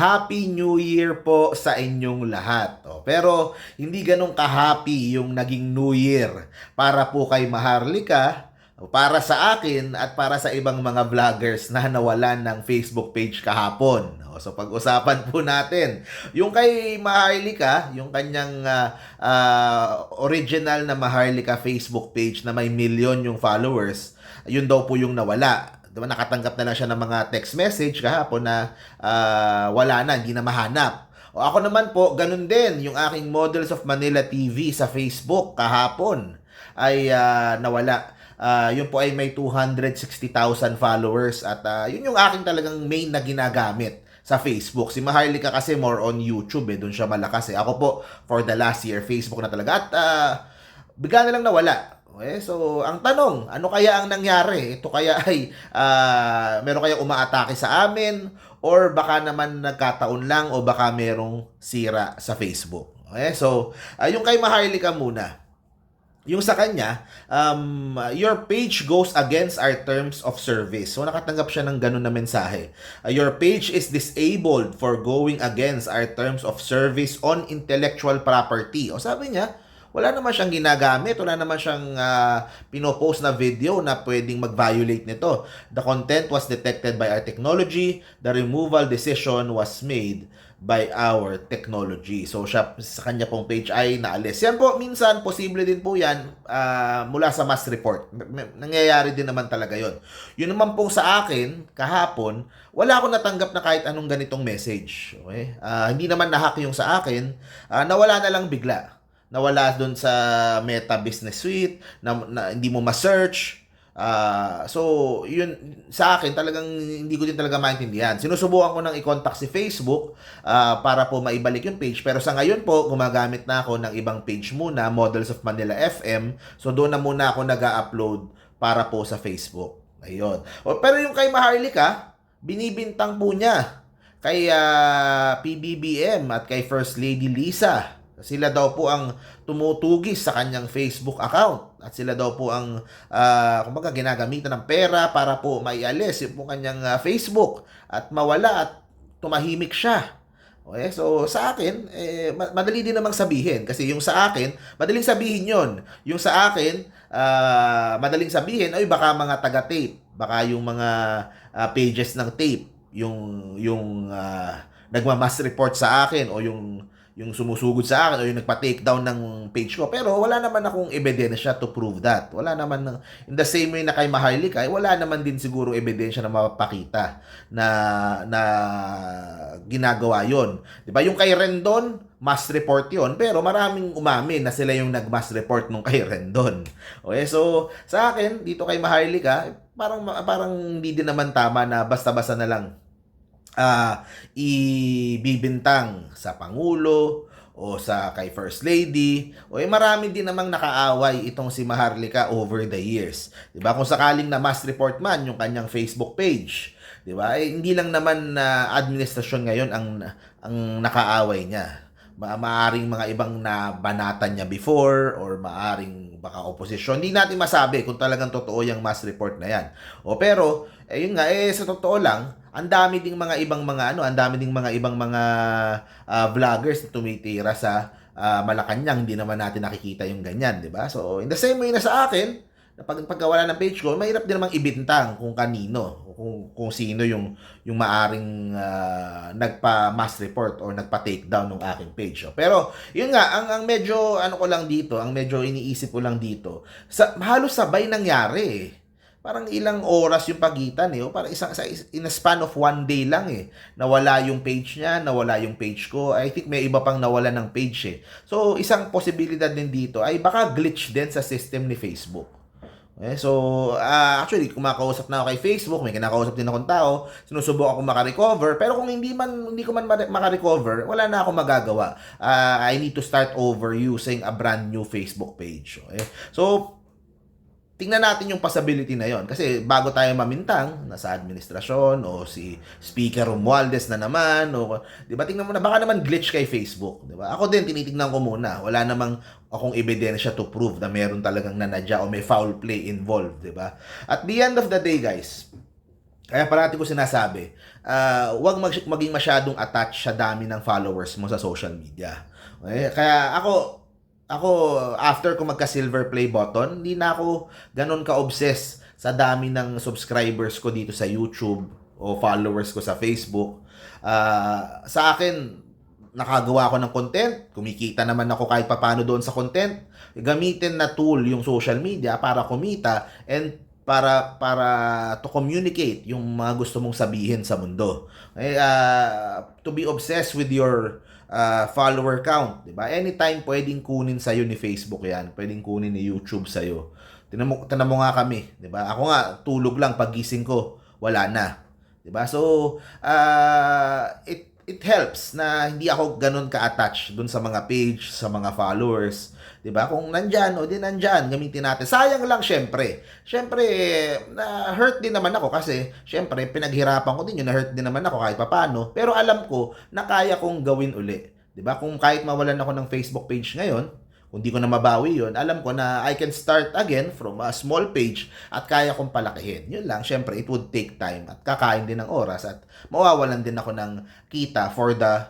Happy New Year po sa inyong lahat. Pero hindi ganun ka-happy yung naging New Year para po kay Maharlika, para sa akin at para sa ibang mga vloggers na nawalan ng Facebook page kahapon. So pag-usapan po natin yung kay Maharlika, yung kanyang original na Maharlika Facebook page na may million yung followers, yun daw po yung nawala. Diba, nakatanggap na lang siya ng mga text message kahapon na wala na, hindi na mahanap. O ako naman po, ganun din, yung aking Models of Manila TV sa Facebook kahapon ay nawala. Yun po ay may 260,000 followers at yun yung aking talagang main na ginagamit sa Facebook. Si Maharlika kasi more on YouTube doon siya malakas Ako po, for the last year, Facebook na talaga. At bigla na lang nawala. Okay, so ang tanong, ano kaya ang nangyari? Ito kaya ay meron kaya umaatake sa amin or baka naman nagkataon lang o baka merong sira sa Facebook. Okay, so yung kay Maharlika muna. Yung sa kanya, your page goes against our terms of service. So nakatanggap siya ng ganun na mensahe. Your page is disabled for going against our terms of service on intellectual property. O sabi niya, wala naman siyang ginagamit, wala naman siyang pinopost na video na pwedeng mag-violate nito. The content was detected by our technology. The removal decision was made by our technology. So, siya, sa kanya pong page ay naalis. Yan po, minsan, posible din po yan mula sa mass report. Nangyayari din naman talaga yon. Yun naman pong sa akin, kahapon, wala akong natanggap na kahit anong ganitong message. Okay? Hindi naman na-hack yung sa akin, nawala na lang bigla. Nawala doon sa Meta Business Suite, na hindi mo ma-search. So, yun, sa akin, talagang hindi ko din talaga maintindihan. Sinusubukan ko nang i-contact si Facebook para po maibalik yung page. Pero sa ngayon po, gumagamit na ako ng ibang page muna, Models of Manila FM. So, doon na muna ako nag-upload para po sa Facebook. Ayun. Pero yung kay Maharlika, binibintang po niya kay PBBM at kay First Lady Lisa. Sila daw po ang tumutugis sa kanyang Facebook account at sila daw po ang kumbaga ginagamitan ng pera para po maialis yung po kanyang Facebook at mawala at tumahimik siya. Okay, so sa akin, madali din namang sabihin kasi yung sa akin, madaling sabihin yon. Yung sa akin, madaling sabihin, ay baka mga taga-tape, baka yung mga pages ng tape, yung nagma-mass report sa akin o yung sumusugod sa akin o yung nagpa-take down ng page ko. Pero wala naman akong ebidensya to prove that. Wala naman, in the same way na kay Maharlika, wala naman din siguro ebidensya na mapapakita na ginagawa yon. Diba? Yung kay Rendon, mass report yon, pero maraming umamin na sila yung nag-mass report nung kay Rendon. Okay, so sa akin, dito kay Maharlika, parang hindi din naman tama na basta-basta na lang ibibintang sa Pangulo o sa kay First Lady o marami din namang nakaaway itong si Maharlika over the years. 'Di ba? Kung sakaling na mass report man yung kanyang Facebook page, 'di ba? Hindi lang naman na administrasyon ngayon ang nakaaway niya. Maaring mga ibang nabanatan niya before or maaring baka opposition. Hindi natin masabi kung talagang totoo yung mass report na yan. Pero yun nga, sa totoo lang, ang dami ding mga ibang mga ang dami ding mga ibang mga vloggers na tumitira sa Malacanang, hindi naman natin nakikita yung ganyan, 'di ba? So, in the same way na sa akin, pagkawala ng page ko, mahirap din namang ibintang kung kanino, kung sino yung maaring nagpa-mass report or nagpa-take down ng aking page. Pero, yun nga, ang medyo, ko lang dito, ang medyo iniisip ko lang dito, halos sabay nangyari eh. Parang ilang oras yung pagitan o parang in a span of one day lang nawala yung page niya, nawala yung page ko. I think may iba pang nawala ng page So, isang posibilidad din dito ay baka glitch din sa system ni Facebook. So, actually, kumakausap na ako kay Facebook, may kinakausap din akong tao, sinusubukan ako makarecover, pero kung hindi ko man makarecover, wala na akong magagawa. I need to start over using a brand new Facebook page. So, tingnan natin yung possibility na yon kasi bago tayo mamintang nasa administrasyon o si Speaker Romualdez na naman o di ba tingnan mo na baka naman glitch kay Facebook, di ba? Ako din tinitingnan ko muna. Wala namang akong ebidensya to prove na meron talagang nanadya o may foul play involved, di ba? At the end of the day, guys, kaya parati ko sinasabi, maging masyadong attached sa dami ng followers mo sa social media. Okay? Kaya ako after ko magka-silver play button, hindi na ako ganun ka-obsess sa dami ng subscribers ko dito sa YouTube o followers ko sa Facebook. Sa akin, nakagawa ako ng content, kumikita naman ako kahit papano doon sa content. Gamitin na tool yung social media para kumita and para to communicate yung mga gusto mong sabihin sa mundo. Okay? To be obsessed with your follower count, 'di ba? Anytime pwedeng kunin sa ni Facebook 'yan, pwedeng kunin ni YouTube sa iyo. Tingnan mo nga kami, 'di ba? Ako nga tulog lang pagising ko, wala na. 'Di ba? So, it helps na hindi ako ganun ka-attach dun sa mga page, sa mga followers. 'Di ba? Kung nandyan o di nandyan, gamitin natin. Sayang lang syempre. Syempre, na hurt din naman ako kasi syempre pinaghirapan ko din yun, na hurt din naman ako kahit papaano. Pero alam ko na kaya kong gawin uli. 'Di ba? Kung kahit mawalan ako ng Facebook page ngayon, kung di ko na mabawi yun, alam ko na I can start again from a small page at kaya kong palakihin. Yun lang, syempre, it would take time at kakain din ng oras at mawawalan din ako ng kita for the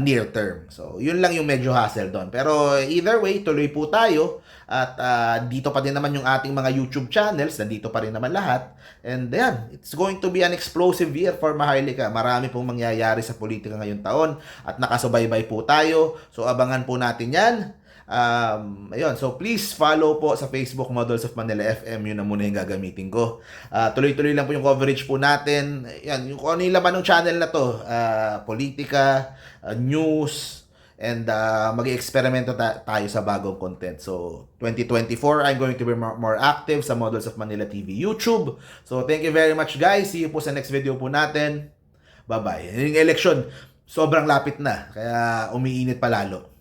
near term. So, yun lang yung medyo hassle doon. Pero either way, tuloy po tayo at dito pa din naman yung ating mga YouTube channels, nandito pa rin naman lahat. And yan, it's going to be an explosive year for Maharlika. Marami pong mangyayari sa politika ngayong taon at nakasubaybay po tayo. So, abangan po natin yan. Ayun, so please follow po sa Facebook Models of Manila FM, yun na muna yung gagamitin ko. Tuloy-tuloy lang po yung coverage po natin. Yan, yung ano yung laman ng channel na to, politika, news, and mag-eksperimento tayo sa bagong content. So 2024, I'm going to be more active sa Models of Manila TV YouTube. So thank you very much guys. See you po sa next video po natin. Bye-bye. Yung election, sobrang lapit na, kaya umiinit pa lalo.